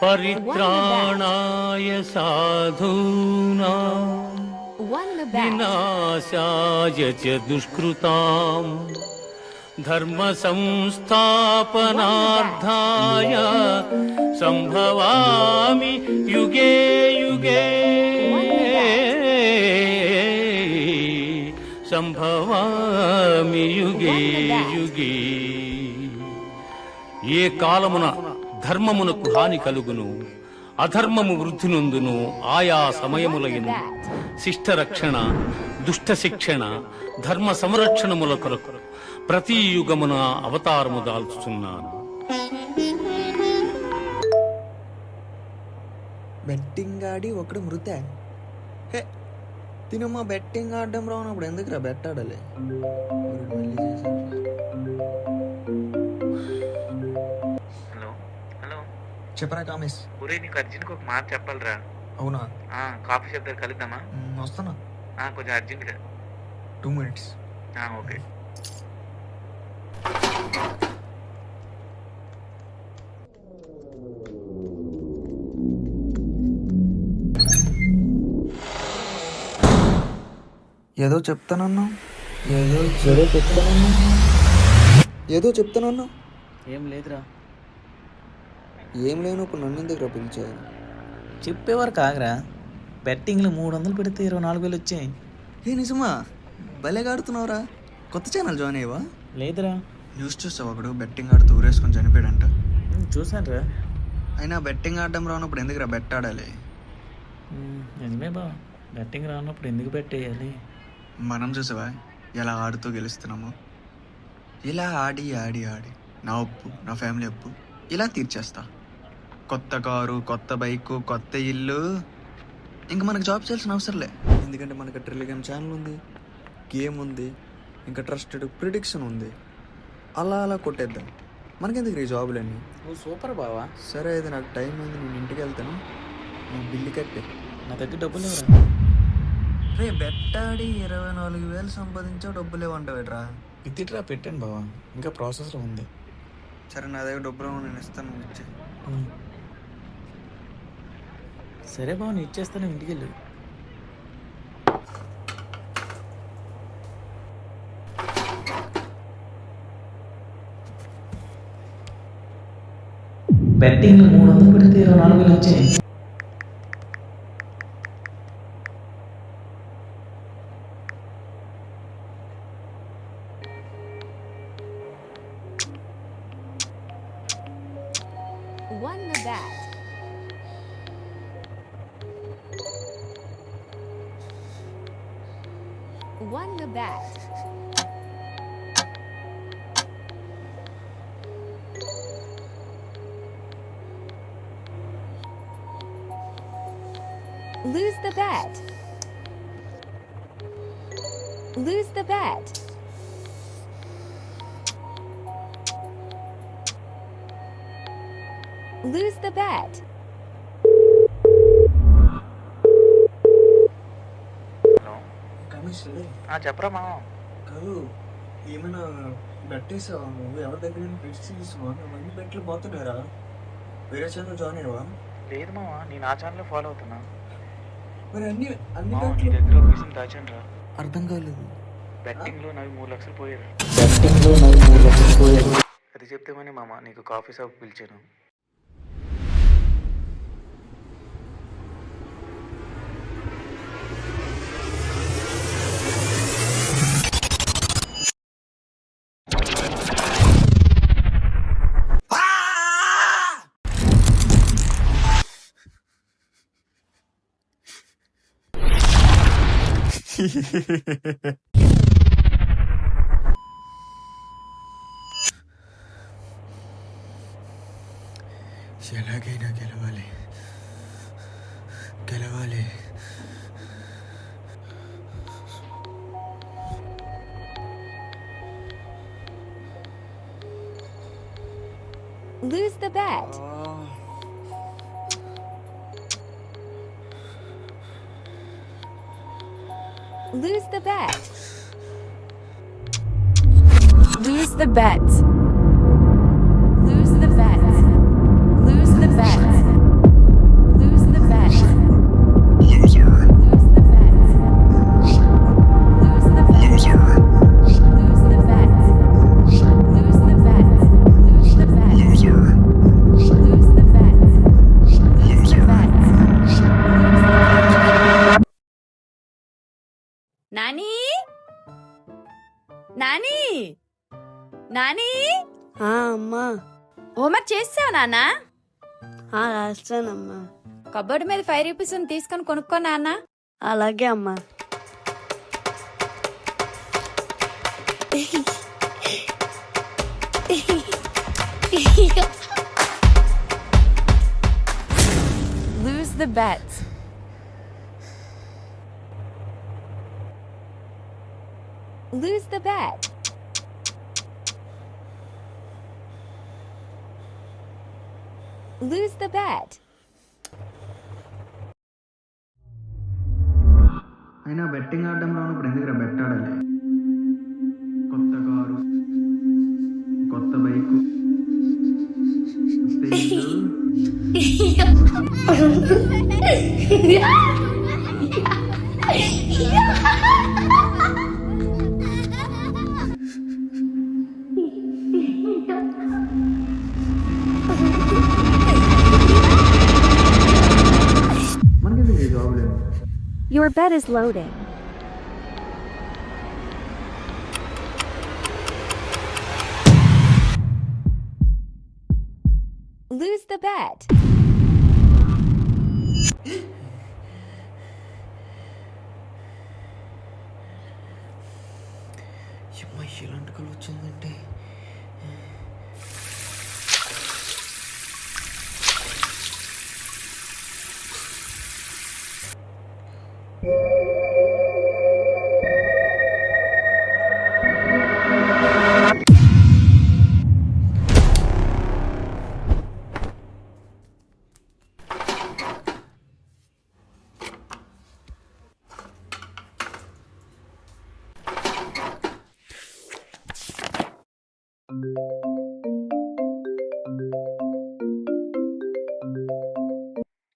పరిత్రాణాయ సాధూనాం వినాశాయ చ దుష్కృతాం ధర్మ సంస్థాపనార్థాయ సంభవామి యుగే యుగే సంభవామి యుగే యుగే. ఏ కాలమున ధర్మమునకు హాని కలుగును, అధర్మము వృద్ధి నొందును, ఆయా సమయములయందు శిష్ట రక్షణ, దుష్ట శిక్షణ, ధర్మ సంరక్షణముల కొరకు ప్రతి యుగమున అవతారము దాల్చుచున్నాను. బెట్టింగ్ ఆడి ఒకడు మృతే. హే తినమ్మా, బెట్టింగ్ ఆడడం రానప్పుడు ఎందుకురా బెట్ ఆడాలి? హలో హలో చెప్పరా కామేష్. ఒరే, నీకు అర్జెంట్గా ఒక మాట చెప్పాలరా. అవునా? కాఫీ షాప్ దగ్గర కలుద్దామా? వస్తానా? కొంచెం అర్జెంట్గా. 2 minutes. ఓకే. ఏదో చెప్తానన్నా. ఏం లేదురా. ఏం లేనప్పుడు నన్ను ఎందుకు రా పిలిచారు? చెప్పేవారు కాగరా. బెట్టింగ్లు 300 పెడితే 24,000 వచ్చాయి. ఏ నిజమా? భలేగా ఆడుతున్నావురా. కొత్త ఛానల్ జాయిన్ అయ్యవా? లేదురా. న్యూస్ చూసావు, ఒకడు బెట్టింగ్ ఆడుతూ ఊరేసుకొని చనిపోయాడంట. చూసాను రా. అయినా బెట్టింగ్ ఆడడం రానప్పుడు ఎందుకు రా బెట్ ఆడాలి? నిజమే బా, బెట్టింగ్ రానప్పుడు ఎందుకు పెట్టేయాలి? మనం చూసావా ఎలా ఆడుతూ గెలుస్తున్నాము? ఇలా ఆడి ఆడి ఆడి నా అప్పు, నా ఫ్యామిలీ అప్పు ఇలా తీర్చేస్తా. కొత్త కారు, కొత్త బైకు, కొత్త ఇల్లు. ఇంకా మనకు జాబ్ చేయాల్సిన అవసరంలే. ఎందుకంటే మనకు టెలిగ్రామ్ ఛానల్ ఉంది, గేమ్ ఉంది, ఇంకా ట్రస్టెడ్ ప్రిడిక్షన్ ఉంది. అలా అలా కొట్టేద్దాం. మనకెందుకు ఈ జాబులన్నీ? నువ్వు సూపర్ బావా. సరే అయితే నాకు టైం అయింది, నేను ఇంటికి వెళ్తాను. నువ్వు బిల్లు కట్టే. నా దగ్గర డబ్బులు లేవురా. రే బెట్టాడి 24,000 సంపాదించావు, డబ్బులు లేవంటావేట్రా? ఇట్లా పెట్టాను బావా, ఇంకా ప్రాసెస్లో ఉంది. సరే నా దగ్గర డబ్బులు నేను ఇస్తాను, నువ్వు ఇచ్చే. సరే బావ, నేను ఇచ్చేస్తాను, ఇంటికి వెళ్ళు. బెట్టింగ్ 300 పెడితే 24,000 వచ్చాయి. Won the bet. Won the bet. Lose the bet. Lose the bet. Lose the bet. Hello. కమిష్ చెప్పరా మామ. కాదు, ఏమైనా బెట్టేసావా నువ్వు? ఎవరి దగ్గర బెట్స్ తీసుకున్నావా? అవన్నీ బెట్లు పోతున్నారా? వేరే ఛానల్ జాయిన్ అయ్యావా? లేదు మామ, నేను ఆ ఛానల్ ఫాలో అవుతున్నా. మరి అన్ని మామ, నీ బెట్లు దగ్గర ఒక విషయం దాచాను రా. అర్థం కాలేదు. బెట్టింగ్లో నావి 3 లక్షలు పోయారు. అది చెప్తేమని మామ నీకు కాఫీ షాప్ పిలిచాను. ఎలాగైనా గెలవాలి, గెలవాలి. Lose the bet. Lose the bet. Lose the bet. Lose the bet. Lose the bet. Nani అమ్మా హోంవర్క్ చేసావు నాన్న రాస్తానమ్మా. కబోర్డ్ మీద 5 రూపీస్ తీసుకొని కొనుక్కో నాన్న. అలాగే అమ్మా. Lose the bet. Lose the bet. Lose the bet. అయినా బెట్టింగ్ ఆడడంలో ఉన్నప్పుడు ఎందుకు బెట్ ఆడాలి? కొత్త కారు, కొత్త బైకు, కొత్త ఇల్లు. మనకి జాబ్ లేదు. Your bet is loading. Lose the bet. ఇలాంటి కళ్ళు వచ్చిందంటే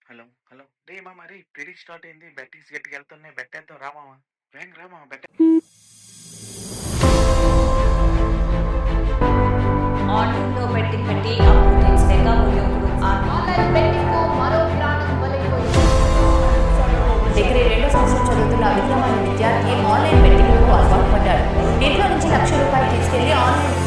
హలో హలో డే మామ, రే ప్రిడిక్ట్ స్టార్ట్ అయింది. బెట్టింగ్స్ గట్టికి వెళ్తున్నాయి. బెట్టేద్దాం రా మామ. వేంగ్ రా మామ బెట్. ఆన్లైన్లో బెట్టింగ్ పెట్టి అప్పు తెచ్చేగా ఇప్పుడు డిగ్రీ 2వ సంవత్సరం చదువుతున్న విక్రమ్ అనే విద్యార్థి ఆన్లైన్ బెట్టింగ్కు అలవాటు పడ్డాడు. ఇంట్లో నుంచి ₹1,00,000 తీసుకెళ్లి ఆన్లైన్